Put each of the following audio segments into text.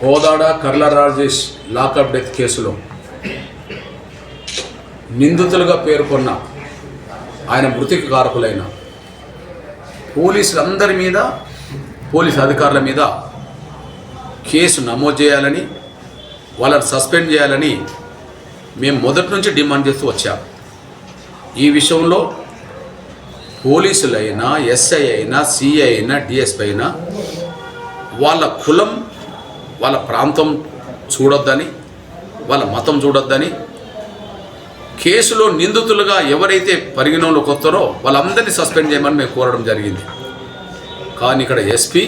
కోదాడ కర్ల Rajesh lockup death కేసులో నిందితులుగా పేర్కొన్న ఆయన మృతికి కారకులైన పోలీసులందరి మీద, పోలీసు అధికారుల మీద కేసు నమోదు చేయాలని, వాళ్ళని సస్పెండ్ చేయాలని మేము మొదటి నుంచి డిమాండ్ చేస్తూ వచ్చాం. ఈ విషయంలో పోలీసులైనా, ఎస్ఐ అయినా, సిఐ అయినా, డిఎస్పీ అయినా వాళ్ళ కులం, వాళ్ళ ప్రాంతం చూడొద్దని, వాళ్ళ మతం చూడొద్దని, కేసులో నిందితులుగా ఎవరైతే పరిగణలోకి వస్తారో వాళ్ళందరినీ సస్పెండ్ చేయమని మేము కోరడం జరిగింది. కానీ ఇక్కడ ఎస్పీ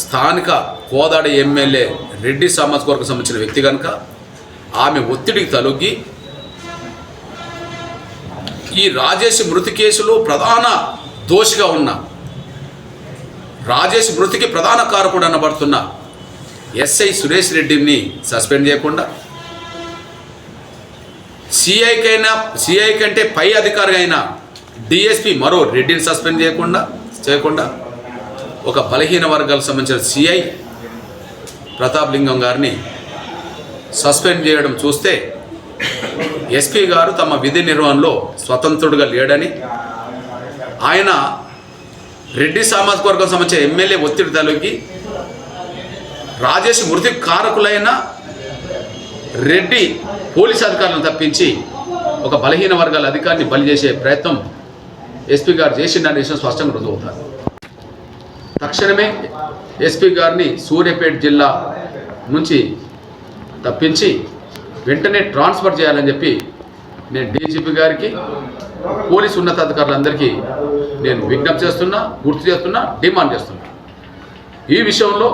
స్థానిక కోదాడ ఎమ్మెల్యే రెడ్డి సామాజిక వర్గం సంబంధించిన వ్యక్తి కనుక ఆమె ఒత్తిడికి తలొగ్గి ఈ రాజేష్ మృతి కేసులో ప్రధాన దోషిగా ఉన్న, రాజేష్ మృతికి ప్రధాన కారకుడు అనబడుతున్న ఎస్ఐ సురేష్ రెడ్డిని సస్పెండ్ చేయకుండా, సిఐ కంటే పై అధికారి అయిన డిఎస్పీ మరో రెడ్డిని సస్పెండ్ చేయకుండా ఒక బలహీన వర్గాలకు సంబంధించిన సిఐ ప్రతాప్ లింగం గారిని సస్పెండ్ చేయడం చూస్తే ఎస్పీ గారు తమ విధి నిర్వహణలో స్వతంత్రుడిగా లేడని, ఆయన రెడ్డి సామాజిక వర్గం సంబంధించిన ఎమ్మెల్యే ఒత్తిడి తలొగ్గి రాజేష్ మృతికి కారకులైన రెడ్డి పోలీసు అధికారులను తప్పించి ఒక బలహీన వర్గాల అధికారిని బలి చేసే ప్రయత్నం ఎస్పీ గారు చేసిందనే విషయం స్పష్టంగా రుజువుతారు. తక్షణమే ఎస్పీ గారిని సూర్యాపేట జిల్లా నుంచి తప్పించి వెంటనే ట్రాన్స్ఫర్ చేయాలని చెప్పి నేను డీజీపీ గారికి, పోలీసు ఉన్నతాధికారులందరికీ నేను విజ్ఞప్తి చేస్తున్నా, గుర్తు చేస్తున్నా, డిమాండ్ చేస్తున్నా. ఈ విషయంలో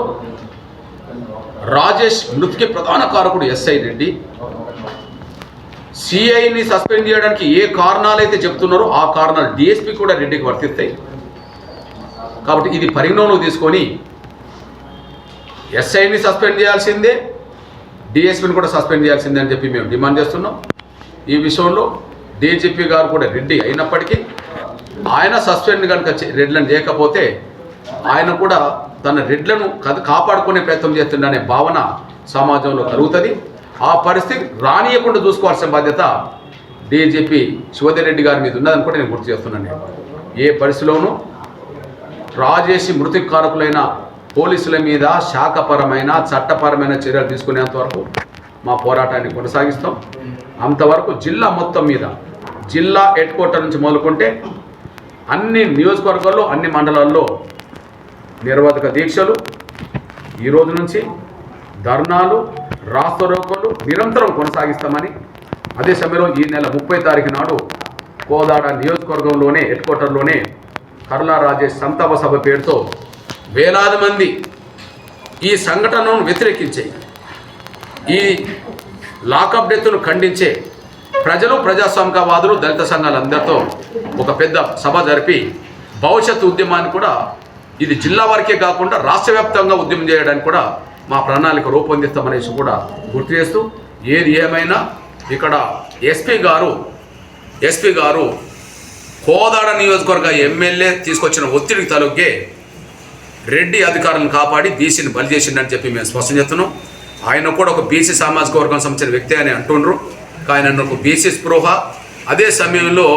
రాజేష్ మృతికి ప్రధాన కారకుడు ఎస్ఐ రెడ్డి, సిఐని సస్పెండ్ చేయడానికి ఏ కారణాలైతే చెప్తున్నారో ఆ కారణాలు డిఎస్పీ కూడా రెడ్డికి వర్తిస్తాయి. కాబట్టి ఇది పరిగణనలోకి తీసుకొని ఎస్ఐని సస్పెండ్ చేయాల్సిందే, డిఎస్పీని కూడా సస్పెండ్ చేయాల్సిందే అని చెప్పి మేము డిమాండ్ చేస్తున్నాం. ఈ విషయంలో డీజీపీ గారు కూడా రెడ్డి అయినప్పటికీ ఆయన సస్పెండ్ కనుక రెడ్లను చేయకపోతే ఆయన కూడా తన రెడ్లను కాపాడుకునే ప్రయత్నం చేస్తుండనే భావన సమాజంలో కలుగుతుంది. ఆ పరిస్థితి రానియకుండా చూసుకోవాల్సిన బాధ్యత డీజీపీ శివధర్ రెడ్డి గారి మీద ఉన్నదని కూడా నేను గుర్తు చేస్తున్నాను. ఏ పరిస్థితిలోనూ రాజేష్ మృతికి కారకులైన పోలీసుల మీద శాఖపరమైన, చట్టపరమైన చర్యలు తీసుకునేంత వరకు మా పోరాటాన్ని కొనసాగిస్తాం. అంతవరకు జిల్లా మొత్తం మీద, జిల్లా హెడ్ క్వార్టర్ నుంచి మొదలుకుంటే అన్ని నియోజకవర్గాల్లో, అన్ని మండలాల్లో నిరవధిక దీక్షలు, ఈరోజు నుంచి ధర్నాలు, రాస్తారోకోలు నిరంతరం కొనసాగిస్తామని, అదే సమయంలో ఈ నెల 30 తారీఖు నాడు కోదాడ నియోజకవర్గంలోనే హెడ్ క్వార్టర్లోనే కర్ల రాజేష్ సంతాప సభ పేరుతో వేలాది మంది ఈ సంఘటనను వ్యతిరేకించే, ఈ లాకప్ డెత్ను ఖండించే ప్రజలు, ప్రజాస్వామికవాదులు, దళిత సంఘాలందరితో ఒక పెద్ద సభ జరిపి భవిష్యత్తు ఉద్యమాన్ని కూడా ఇది జిల్లా వరకే కాకుండా రాష్ట్ర వ్యాప్తంగా ఉద్యమం చేయడానికి కూడా మా ప్రణాళిక రూపొందిస్తామనేసి కూడా గుర్తు చేస్తూ, ఏది ఏమైనా ఇక్కడ ఎస్పీ గారు కోదాడ నియోజకవర్గ ఎమ్మెల్యే తీసుకొచ్చిన ఒత్తిడికి తలొగ్గే రెడ్డి అధికారులను కాపాడి బీసీని బలి చేసిండని చెప్పి మేము స్పష్టం చేస్తున్నాం. ఆయన కూడా ఒక బీసీ సామాజిక వర్గం సంబంధించిన వ్యక్తి అని అంటుండ్రు. ఆయన ఒక బీసీ స్పృహ, అదే సమయంలో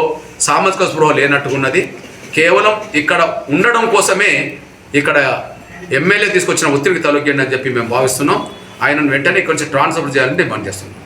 సామాజిక స్పృహ లేనట్టుకున్నది. కేవలం ఇక్కడ ఉండడం కోసమే ఇక్కడ ఎమ్మెల్యే తీసుకొచ్చిన ఒత్తిడికి తలొగ్గిండని చెప్పి మేము భావిస్తున్నాం. ఆయనను వెంటనే కొంచెం ట్రాన్స్ఫర్ చేయాలని డిమాండ్ చేస్తున్నాం.